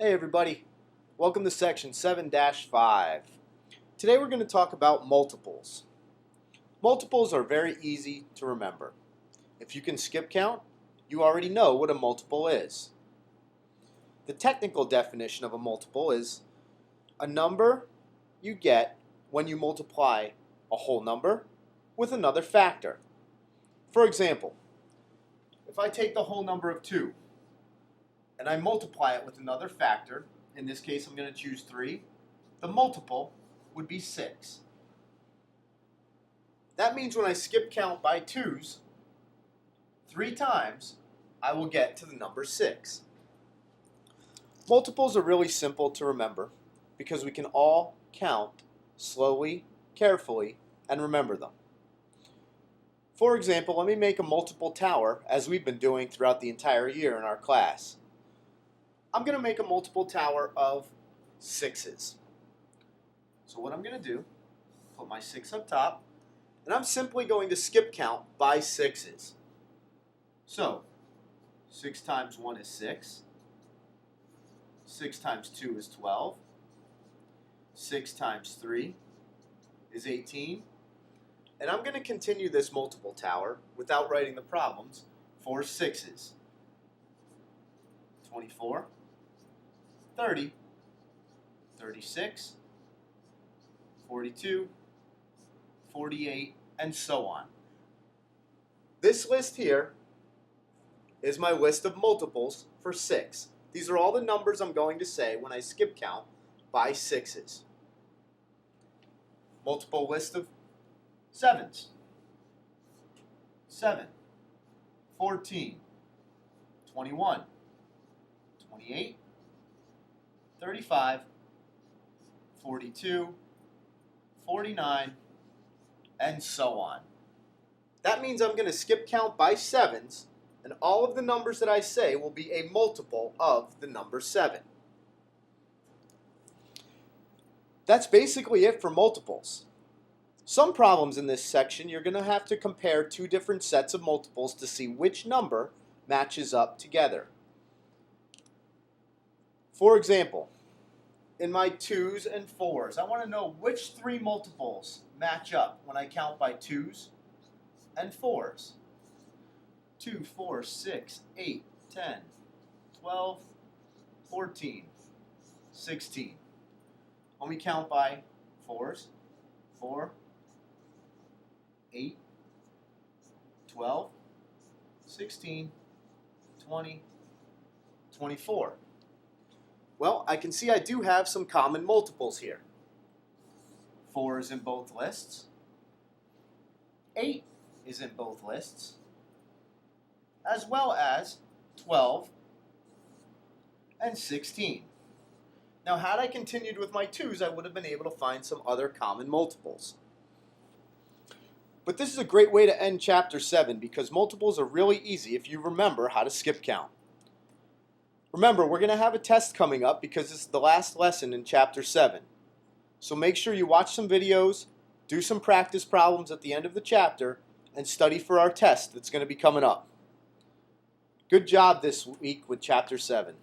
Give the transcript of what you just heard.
Hey everybody, welcome to section 7-5. Today we're going to talk about multiples. Multiples are very easy to remember. If you can skip count, you already know what a multiple is. The technical definition of a multiple is a number you get when you multiply a whole number with another factor. For example, if I take the whole number of 2 and I multiply it with another factor, in this case I'm going to choose 3, the multiple would be 6. That means when I skip count by 2's 3 times, I will get to the number 6. Multiples are really simple to remember because we can all count slowly, carefully, and remember them. For example, let me make a multiple tower as we've been doing throughout the entire year in our class. I'm going to make a multiple tower of 6's. So what I'm going to do, put my 6 up top, and I'm simply going to skip count by 6's. So 6 times 1 is 6. 6 times 2 is 12. 6 times 3 is 18. And I'm going to continue this multiple tower without writing the problems for 6's. 24. 30, 36, 42, 48, and so on. This list here is my list of multiples for 6. These are all the numbers I'm going to say when I skip count by 6's. Multiple list of 7's. 7, 14, 21, 28, 35, 42, 49, and so on. That means I'm going to skip count by 7's, and all of the numbers that I say will be a multiple of the number 7. That's basically it for multiples. Some problems in this section, you're going to have to compare two different sets of multiples to see which number matches up together. For example, in my 2's and 4's, I want to know which 3 multiples match up when I count by 2's and 4's. 2, 4, 6, 8, 10, 12, 14, 16. When we count by 4's, 4, 8, 12, 16, 20, 24. Well, I can see I do have some common multiples here. 4 is in both lists. 8 is in both lists. As well as 12 and 16. Now, had I continued with my 2's, I would have been able to find some other common multiples. But this is a great way to end Chapter 7 because multiples are really easy if you remember how to skip count. Remember, we're going to have a test coming up because this is the last lesson in Chapter 7. So make sure you watch some videos, do some practice problems at the end of the chapter, and study for our test that's going to be coming up. Good job this week with Chapter 7.